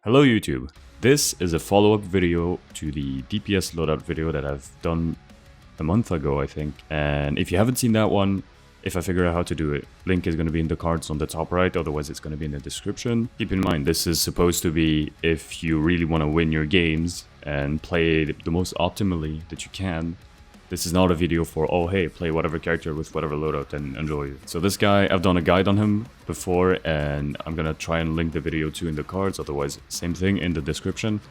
Hello YouTube, this is a follow-up video to the DPS loadout video that I've done a month ago I think, and if you haven't seen that one, if I figure out how to do it, link is going to be in the cards on the top right, otherwise it's going to be in the description. Keep in mind, this is supposed to be if you really want to win your games and play the most optimally that you can. This is not a video for, oh hey, play whatever character with whatever loadout and enjoy it. So this guy, I've done a guide on him before and I'm gonna try and link the video too in the cards, otherwise same thing in the description,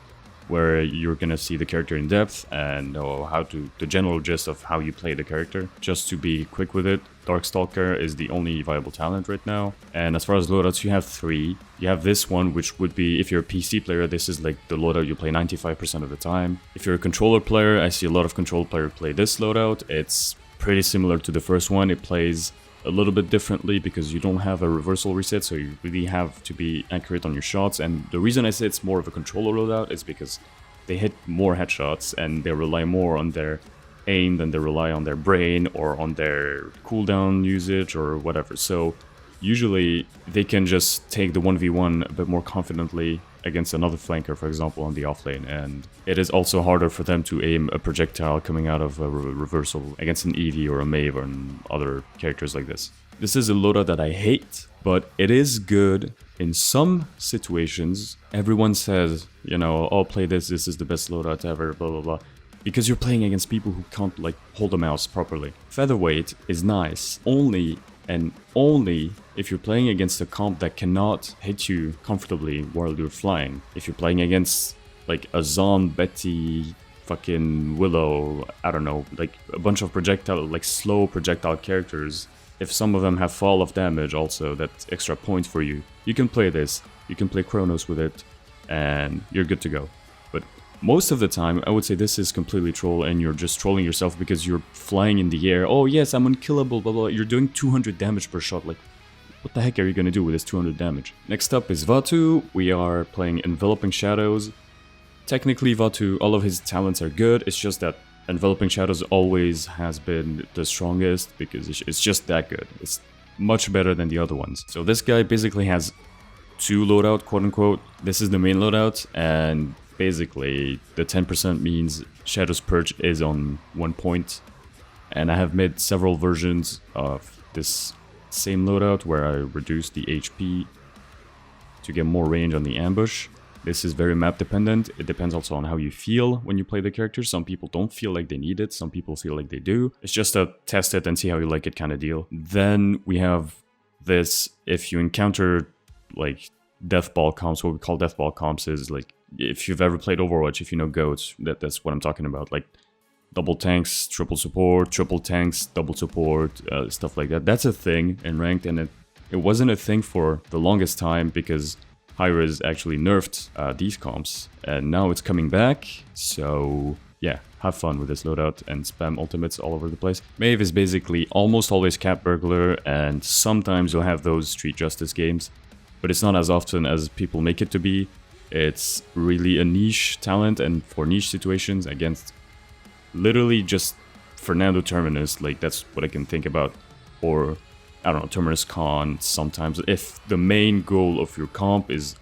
where you're gonna see the character in depth and know how to, the general gist of how you play the character. Just to be quick with it, Darkstalker is the only viable talent right now. And as far as loadouts, you have three. You have this one, which would be, if you're a PC player, this is like the loadout you play 95% of the time. If you're a controller player, I see a lot of controller players play this loadout. It's pretty similar to the first one. It plays a little bit differently because you don't have a reversal reset, so you really have to be accurate on your shots. And the reason I say it's more of a controller loadout is because they hit more headshots and they rely more on their aim than they rely on their brain or on their cooldown usage or whatever. So usually they can just take the 1v1 a bit more confidently against another flanker, for example, on the offlane, and it is also harder for them to aim a projectile coming out of a reversal against an Evie or a Maeve or other characters like this. This is a loadout that I hate, but it is good in some situations. Everyone says, you know, oh, play this is the best loadout ever, blah blah blah, because you're playing against people who can't like hold a mouse properly. Featherweight is nice only and only if you're playing against a comp that cannot hit you comfortably while you're flying. If you're playing against like a Zon, Betty, fucking Willow, I don't know, like a bunch of projectile, like slow projectile characters, if some of them have fall of damage also, that's extra points for you. You can play this, you can play Chronos with it, and you're good to go. But most of the time, I would say this is completely troll and you're just trolling yourself because you're flying in the air. Oh yes, I'm unkillable, blah blah. You're doing 200 damage per shot. Like, what the heck are you gonna do with this 200 damage? Next up is Vatu. We are playing Enveloping Shadows. Technically, Vatu, all of his talents are good. It's just that Enveloping Shadows always has been the strongest because it's just that good. It's much better than the other ones. So this guy basically has two loadout, quote unquote. This is the main loadout, and basically the 10% means Shadow's Purge is on 1 point. And I have made several versions of this same loadout where I reduce the HP to get more range on the ambush. This is very map dependent. It depends also on how you feel when you play the character. Some people don't feel like they need it, some people feel like they do. It's just a test it and see how you like it kind of deal. Then we have this, if you encounter like death ball comps, what we call death ball comps is like, if you've ever played Overwatch, if you know goats, that's what I'm talking about. Like double tanks, triple support, triple tanks, double support, stuff like that. That's a thing in ranked, and it wasn't a thing for the longest time because Hi-Rez actually nerfed these comps, and now it's coming back. So yeah, have fun with this loadout and spam ultimates all over the place. Maeve is basically almost always Cat Burglar, and sometimes you'll have those Street Justice games, but it's not as often as people make it to be. It's really a niche talent, and for niche situations against literally just Fernando Terminus, like that's what I can think about, or I don't know, Terminus Khan sometimes. If the main goal of your comp is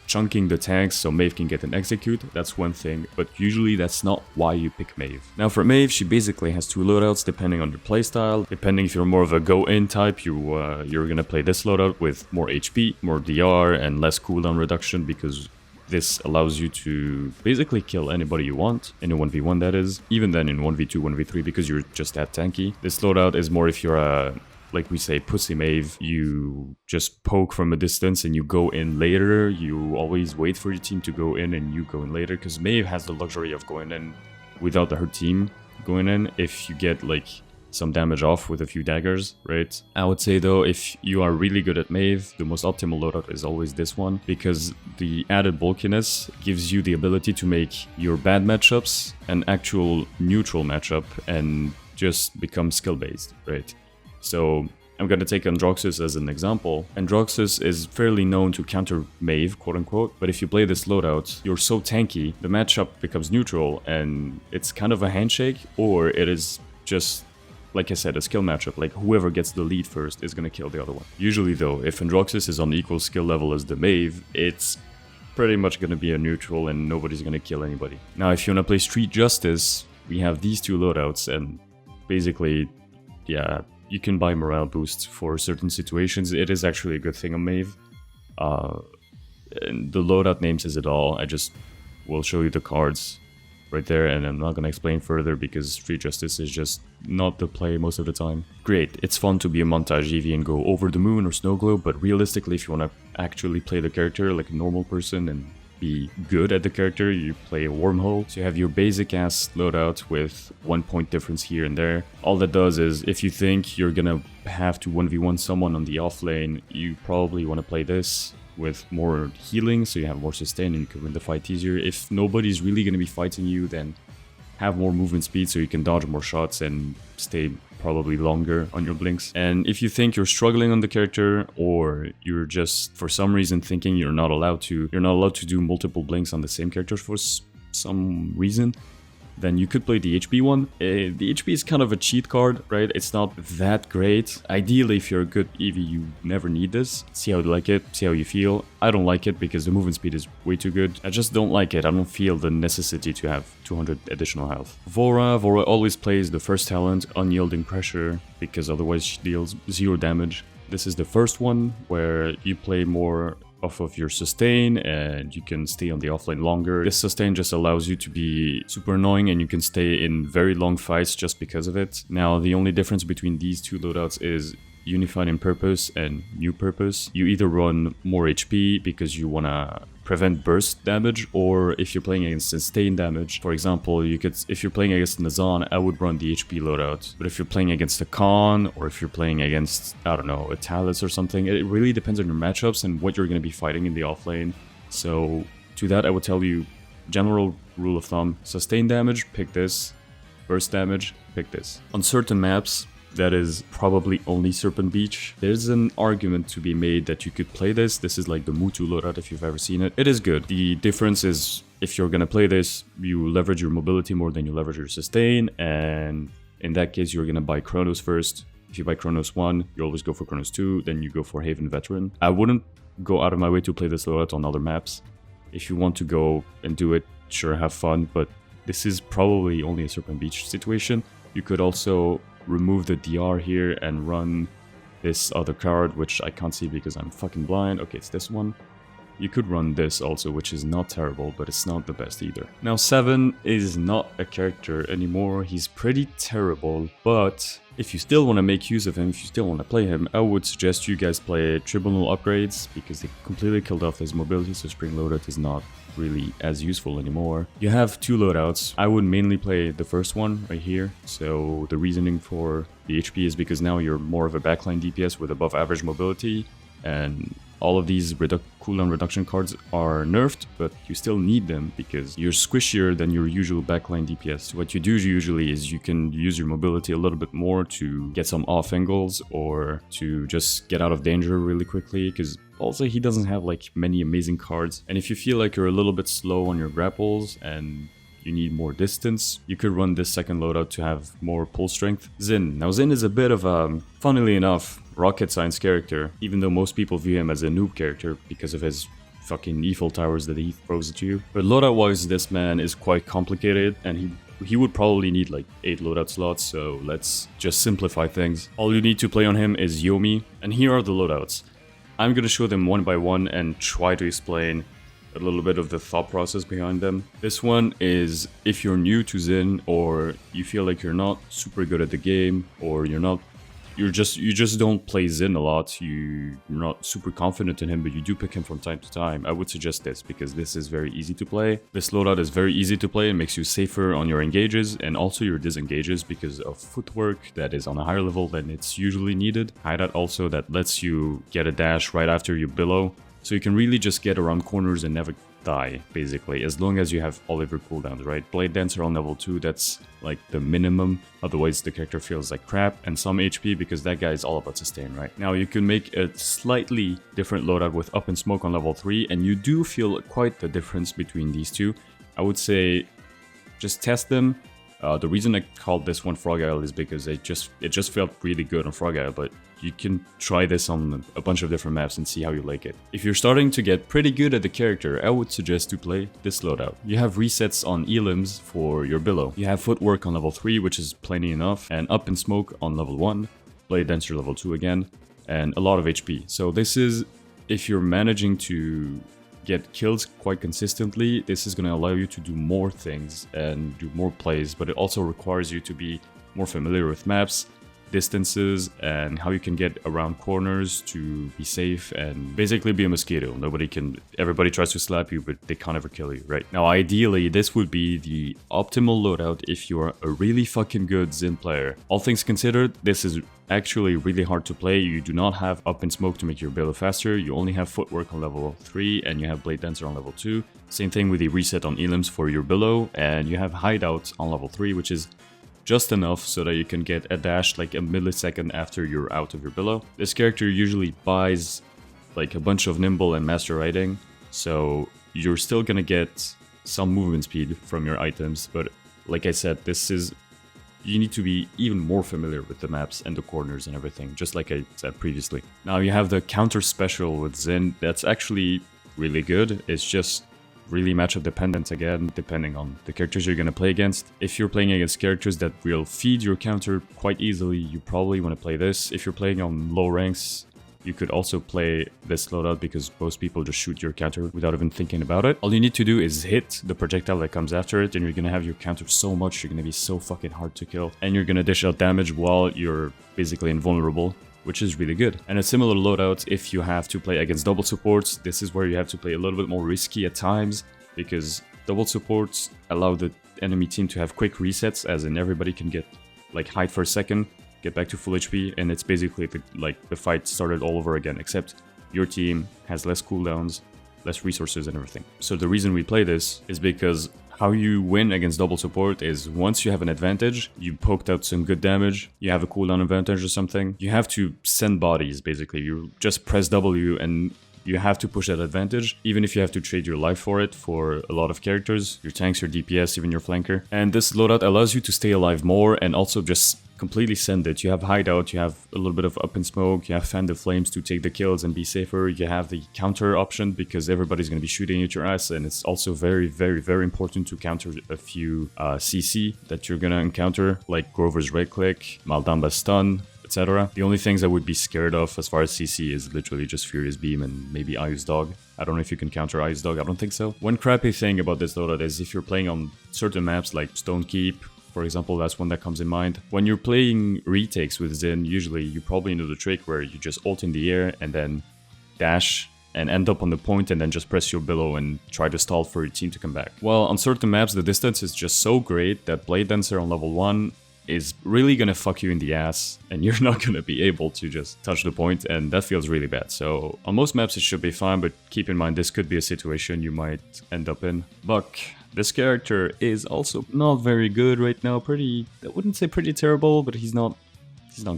chunking the tanks so Maeve can get an execute, that's one thing, but usually that's not why you pick Maeve. Now for Maeve, she basically has two loadouts depending on your playstyle. Depending if you're more of a go-in type, you're gonna play this loadout with more HP, more DR, and less cooldown reduction, because this allows you to basically kill anybody you want, in a 1v1 that is, even then in 1v2, 1v3, because you're just that tanky. This loadout is more if you're a, like we say, pussy Maeve. You just poke from a distance and you go in later. You always wait for your team to go in and you go in later, because Maeve has the luxury of going in without her team going in if you get like some damage off with a few daggers, right? I would say though, if you are really good at Maeve, the most optimal loadout is always this one, because the added bulkiness gives you the ability to make your bad matchups an actual neutral matchup and just become skill based, right? So I'm gonna take Androxus as an example. Androxus is fairly known to counter Maeve, quote unquote, but if you play this loadout, you're so tanky, the matchup becomes neutral and it's kind of a handshake, or it is just, like I said, a skill matchup, like whoever gets the lead first is gonna kill the other one. Usually though, if Androxus is on equal skill level as the Maeve, it's pretty much gonna be a neutral and nobody's gonna kill anybody. Now, if you wanna play Street Justice, we have these two loadouts, and basically, yeah, you can buy morale boosts for certain situations. It is actually a good thing on Maeve. And the loadout name says it all. I just will show you the cards right there, and I'm not gonna explain further because Street Justice is just not the play most of the time. Great, it's fun to be a montage Evie and go over the moon or snow globe, but realistically, if you wanna actually play the character like a normal person and be good at the character, you play a wormhole. So you have your basic ass loadout with 1 point difference here and there. All that does is, if you think you're gonna have to 1v1 someone on the off lane, you probably wanna play this with more healing, so you have more sustain and you can win the fight easier. If nobody's really going to be fighting you, then have more movement speed so you can dodge more shots and stay probably longer on your blinks. And if you think you're struggling on the character, or you're just for some reason thinking you're not allowed to do multiple blinks on the same character for some reason, then you could play the HP one. The HP is kind of a cheat card, right? It's not that great. Ideally, if you're a good Evie, you never need this. See how you like it, see how you feel. I don't like it because the movement speed is way too good. I just don't like it. I don't feel the necessity to have 200 additional health. Vora always plays the first talent, Unyielding Pressure, because otherwise she deals 0 damage. This is the first one where you play more off of your sustain and you can stay on the offlane longer. This sustain just allows you to be super annoying and you can stay in very long fights just because of it. Now, the only difference between these two loadouts is Unified in Purpose and New Purpose. You either run more HP because you want to prevent burst damage, or if you're playing against sustained damage, for example, if you're playing against Nazan, I would run the HP loadout. But if you're playing against a Khan, or if you're playing against, I don't know, a Talus or something, it really depends on your matchups and what you're going to be fighting in the offlane. So to that, I would tell you, general rule of thumb, sustained damage, pick this. Burst damage, pick this. On certain maps, that is probably only Serpent Beach, there's an argument to be made that you could play this. This is like the Mutu loadout if you've ever seen it. It is good. The difference is, if you're gonna play this, you leverage your mobility more than you leverage your sustain, and in that case you're gonna buy Chronos first. If you buy Chronos 1, you always go for Chronos 2, then you go for Haven Veteran. I wouldn't go out of my way to play this loadout on other maps. If you want to go and do it, sure, have fun, but this is probably only a Serpent Beach situation. You could also remove the DR here and run this other card, which I can't see because I'm fucking blind. Okay, it's this one. You could run this also, which is not terrible, but it's not the best either. Now, Sven is not a character anymore. He's pretty terrible, but if you still want to make use of him, if you still want to play him, I would suggest you guys play Tribunal upgrades, because they completely killed off his mobility, so Spring Loadout is not really as useful anymore. You have two loadouts. I would mainly play the first one right here. So the reasoning for the HP is because now you're more of a backline DPS with above average mobility, and all of these cooldown reduction cards are nerfed, but you still need them because you're squishier than your usual backline DPS. What you do usually is you can use your mobility a little bit more to get some off angles or to just get out of danger really quickly, because also he doesn't have like many amazing cards. And if you feel like you're a little bit slow on your grapples and you need more distance, you could run this second loadout to have more pull strength. Zhin. Now Zhin is a bit of a, funnily enough, rocket science character, even though most people view him as a noob character because of his fucking Eiffel towers that he throws at you. But loadout wise, this man is quite complicated, and he would probably need like 8 loadout slots, so let's just simplify things. All you need to play on him is Yomi, and here are the loadouts. I'm gonna show them one by one and try to explain a little bit of the thought process behind them. This one is if you're new to Zhin, or you feel like you're not super good at the game, or you just don't play Zhin a lot, you're not super confident in him, but you do pick him from time to time, I would suggest this, because this is very easy to play. This loadout is very easy to play and makes you safer on your engages and also your disengages because of footwork that is on a higher level than it's usually needed. Hideout also that lets you get a dash right after you billow. So you can really just get around corners and never die, basically, as long as you have all of your cooldowns, right? Blade Dancer on level 2, that's like the minimum, otherwise the character feels like crap, and some HP because that guy is all about sustain, right? Now you can make a slightly different loadout with Up in Smoke on level 3, and you do feel quite the difference between these two. I would say just test them. The reason I called this one Frog Isle is because it just felt really good on Frog Isle, but you can try this on a bunch of different maps and see how you like it. If you're starting to get pretty good at the character, I would suggest to play this loadout. You have resets on elims for your billow. You have footwork on level 3, which is plenty enough, and up in smoke on level 1, blade dancer level 2 again, and a lot of HP. So this is, if you're managing to get kills quite consistently, this is going to allow you to do more things and do more plays, but it also requires you to be more familiar with maps, distances, and how you can get around corners to be safe and basically be a mosquito. Everybody tries to slap you, but they can't ever kill you, right? Now, ideally, this would be the optimal loadout if you are a really fucking good Zhin player. All things considered, this is actually really hard to play. You do not have up in smoke to make your billow faster. You only have footwork on level 3 and you have blade dancer on level 2. Same thing with the reset on elims for your billow, and you have hideout on level 3, which is just enough so that you can get a dash like a millisecond after you're out of your billow. This character usually buys like a bunch of nimble and master riding, so you're still gonna get some movement speed from your items, but like I said, you need to be even more familiar with the maps and the corners and everything, just like I said previously. Now you have the counter special with Zhin, that's actually really good. It's just really matchup dependent again, depending on the characters you're going to play against. If you're playing against characters that will feed your counter quite easily, you probably want to play this. If you're playing on low ranks, you could also play this loadout because most people just shoot your counter without even thinking about it. All you need to do is hit the projectile that comes after it, and you're going to have your counter so much, you're going to be so fucking hard to kill, and you're going to dish out damage while you're basically invulnerable, which is really good. And a similar loadout, if you have to play against double supports, this is where you have to play a little bit more risky at times, because double supports allow the enemy team to have quick resets, as in everybody can get like hide for a second, get back to full HP, and it's basically the fight started all over again, except your team has less cooldowns, less resources and everything. So the reason we play this is because how you win against double support is once you have an advantage, you poked out some good damage, you have a cooldown advantage or something, you have to send bodies basically. You just press W and you have to push that advantage, even if you have to trade your life for it for a lot of characters, your tanks, your DPS, even your flanker. And this loadout allows you to stay alive more and also just completely send it. You have hideout, you have a little bit of up in smoke, you have fan the flames to take the kills and be safer, you have the counter option because everybody's going to be shooting at your ass, and it's also very, very, very important to counter a few CC that you're going to encounter, like Grover's right click, Maldamba's stun, etc. The only things I would be scared of as far as CC is literally just Furious Beam and maybe Ice Dog. I don't know if you can counter Ice Dog, I don't think so. One crappy thing about this loadout is if you're playing on certain maps like Stone Keep, for example, that's one that comes in mind. When you're playing retakes with Zhin, usually you probably know the trick where you just ult in the air and then dash and end up on the point and then just press your billow and try to stall for your team to come back. Well, on certain maps, the distance is just so great that Blade Dancer on level 1 is really gonna fuck you in the ass and you're not gonna be able to just touch the point, and that feels really bad. So on most maps it should be fine, but keep in mind this could be a situation you might end up in. Buck. This character is also not very good right now. I wouldn't say pretty terrible, but he's not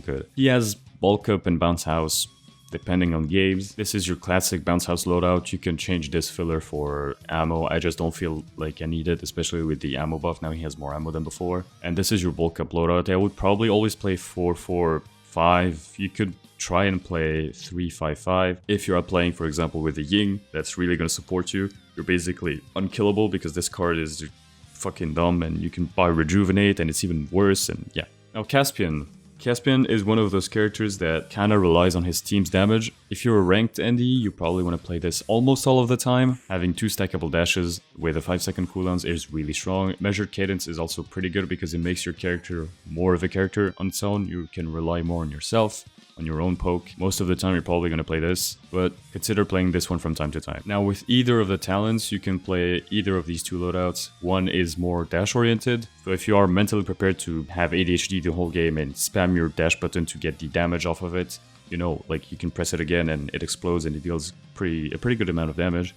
good. He has bulk up and bounce house, depending on games. This is your classic bounce house loadout. You can change this filler for ammo. I just don't feel like I need it, especially with the ammo buff. Now he has more ammo than before. And this is your bulk up loadout. I would probably always play 4-4-5. You could try and play 3-5-5. If you're playing, for example, with a Ying, that's really going to support you. You're basically unkillable because this card is fucking dumb, and you can buy Rejuvenate and it's even worse, and yeah. Now Caspian. Caspian is one of those characters that kinda relies on his team's damage. If you're a ranked ND, you probably want to play this almost all of the time. Having 2 stackable dashes with a 5-second cooldowns is really strong. Measured cadence is also pretty good because it makes your character more of a character on its own. You can rely more on yourself, on your own poke. Most of the time you're probably going to play this, but consider playing this one from time to time. Now with either of the talents, you can play either of these two loadouts. One is more dash oriented, so if you are mentally prepared to have ADHD the whole game and spam your dash button to get the damage off of it, you know, like you can press it again and it explodes and it deals a pretty good amount of damage.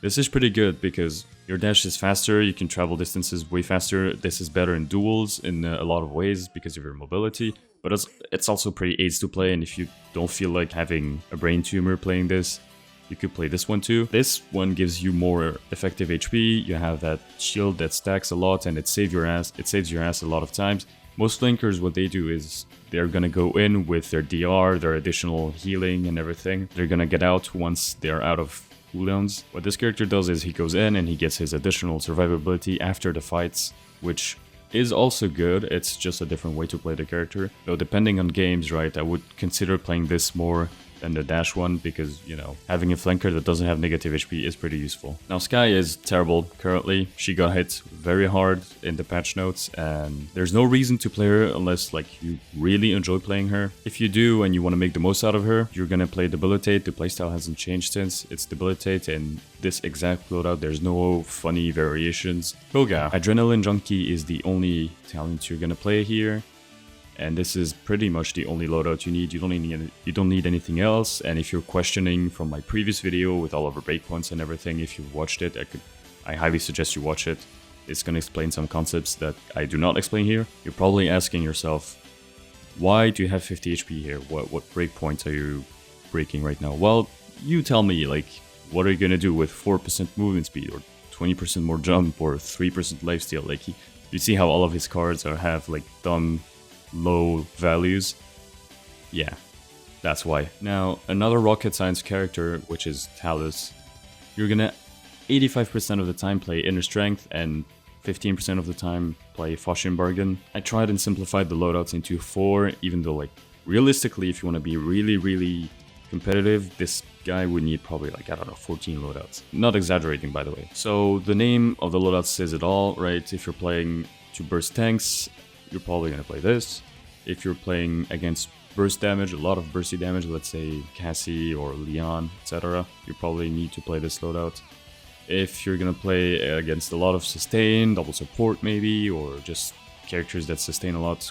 This is pretty good because your dash is faster, you can travel distances way faster. This is better in duels in a lot of ways because of your mobility. But it's also pretty aids to play, and if you don't feel like having a brain tumor playing this, you could play this one too. This one gives you more effective HP, you have that shield that stacks a lot, and it saves your ass a lot of times. Most flankers, what they do is they're gonna go in with their DR, their additional healing and everything. They're gonna get out once they're out of cooldowns. What this character does is he goes in and he gets his additional survivability after the fights, which is also good. It's just a different way to play the character. Though depending on games, right, I would consider playing this more than the dash one because, you know, having a flanker that doesn't have negative HP is pretty useful. Now Skye is terrible currently. She got hit very hard in the patch notes and there's no reason to play her unless like you really enjoy playing her. If you do and you want to make the most out of her, you're gonna play Debilitate. The playstyle hasn't changed since. It's Debilitate and this exact loadout. There's no funny variations. Koga, Adrenaline Junkie is the only talent you're gonna play here. And this is pretty much the only loadout you need. You don't need anything else. And if you're questioning from my previous video with all of our breakpoints and everything, if you've watched it, I highly suggest you watch it. It's gonna explain some concepts that I do not explain here. You're probably asking yourself, why do you have 50 HP here? What breakpoints are you breaking right now? Well, you tell me, like, what are you gonna do with 4% movement speed or 20% more jump or 3% lifesteal? Like, you see how all of his cards have like dumb low values? Yeah, that's why. Now, another rocket science character, which is Talus, you're gonna 85% of the time play Inner Strength and 15% of the time play Foshin Bargain. I tried and simplified the loadouts into 4, even though, like, realistically, if you want to be really competitive, this guy would need probably, like, I don't know, 14 loadouts. Not exaggerating, by the way. So the name of the loadout says it all, right? If you're playing to burst tanks, you're probably going to play this. If you're playing against burst damage, a lot of bursty damage, let's say Cassie or Leon, etc., you probably need to play this loadout. If you're going to play against a lot of sustain, double support maybe, or just characters that sustain a lot,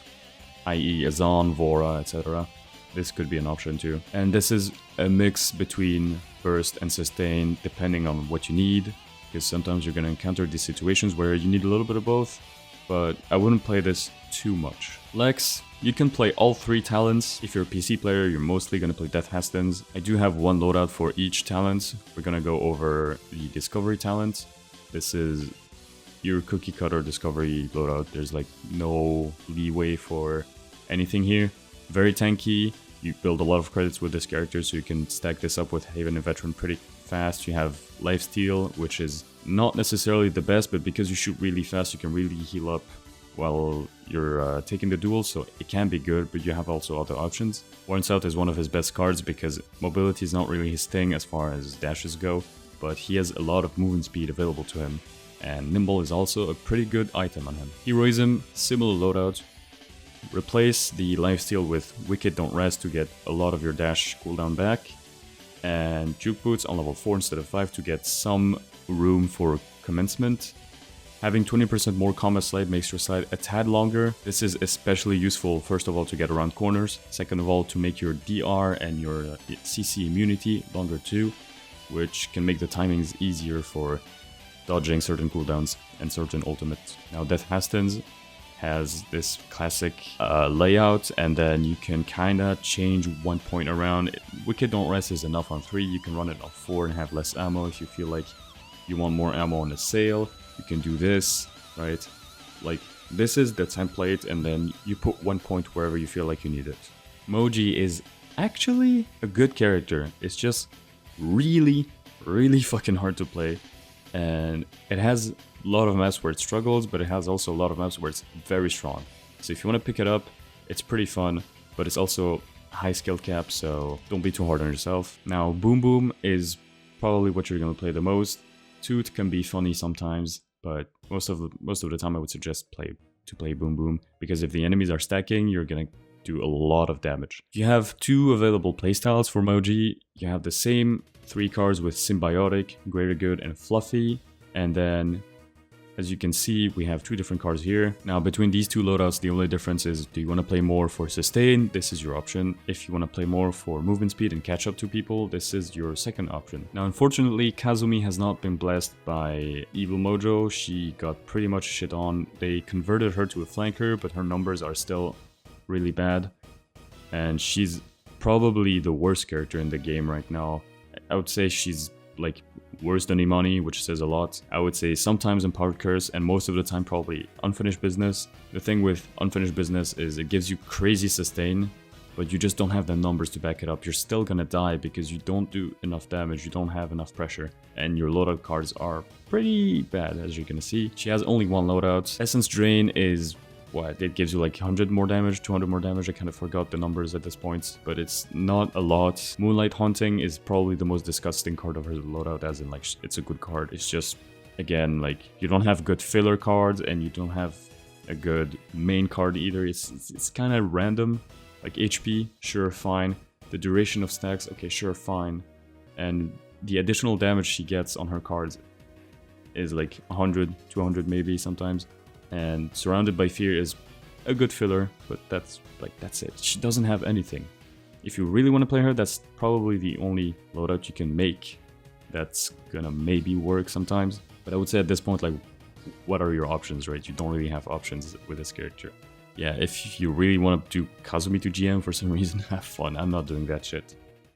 i.e. Azan, Vora, etc., this could be an option too. And this is a mix between burst and sustain depending on what you need, because sometimes you're going to encounter these situations where you need a little bit of both, but I wouldn't play this too much. Lex, you can play all 3 talents. If you're a PC player, you're mostly going to play Death Hastings. I do have one loadout for each talent. We're going to go over the Discovery talent. This is your cookie cutter Discovery loadout. There's like no leeway for anything here. Very tanky. You build a lot of credits with this character, so you can stack this up with Haven and Veteran pretty fast. You have Lifesteal, which is not necessarily the best, but because you shoot really fast, you can really heal up while you're taking the duel, so it can be good, but you have also other options. Warren's Out is one of his best cards because mobility is not really his thing as far as dashes go, but he has a lot of movement speed available to him, and Nimble is also a pretty good item on him. Heroism, similar loadout. Replace the lifesteal with Wicked Don't Rest to get a lot of your dash cooldown back, and Juke Boots on level 4 instead of 5 to get some room for commencement. Having 20% more combat slide makes your slide a tad longer. This is especially useful, first of all, to get around corners, second of all, to make your DR and your CC immunity longer too, which can make the timings easier for dodging certain cooldowns and certain ultimates. Now, Death Hastings has this classic layout, and then you can kinda change 1 point around. Wicked Don't Rest is enough on 3, you can run it on 4 and have less ammo if you feel like you want more ammo on the sail. You can do this, right? Like, this is the template, and then you put 1 point wherever you feel like you need it. Moji is actually a good character. It's just really fucking hard to play, and it has a lot of maps where it struggles, but it has also a lot of maps where it's very strong. So if you want to pick it up, it's pretty fun, but it's also high skill cap, so don't be too hard on yourself. Now, Boom Boom is probably what you're going to play the most. Toot can be funny sometimes, but most of the time I would suggest play Boom Boom, because if the enemies are stacking, you're gonna do a lot of damage. You have 2 available playstyles for Moji. You have the same 3 cards with Symbiotic, Greater Good, and Fluffy, and then as you can see, we have 2 different cards here. Now, between these 2 loadouts, the only difference is, do you want to play more for sustain? This is your option. If you want to play more for movement speed and catch up to people, this is your second option. Now, unfortunately, Kasumi has not been blessed by Evil Mojo. She got pretty much shit on. They converted her to a flanker, but her numbers are still really bad. And she's probably the worst character in the game right now. I would say she's like worse than Imani, which says a lot. I would say sometimes Empowered Curse, and most of the time probably Unfinished Business. The thing with Unfinished Business is it gives you crazy sustain, but you just don't have the numbers to back it up. You're still gonna die because you don't do enough damage, you don't have enough pressure, and your loadout cards are pretty bad, as you're gonna see. She has only one loadout. Essence Drain is what? It gives you like 100 more damage, 200 more damage. I kind of forgot the numbers at this point, but it's not a lot. Moonlight Haunting is probably the most disgusting card of her loadout, as in like it's a good card. It's just, again, like you don't have good filler cards and you don't have a good main card either. It's kind of random. Like HP, sure, fine. The duration of stacks, okay, sure, fine. And the additional damage she gets on her cards is like 100, 200 maybe sometimes. And Surrounded by Fear is a good filler, but that's it. She doesn't have anything. If you really want to play her, that's probably the only loadout you can make that's gonna maybe work sometimes. But I would say at this point, like, what are your options, right? You don't really have options with this character. Yeah, if you really want to do Kasumi to GM for some reason, have fun. I'm not doing that shit.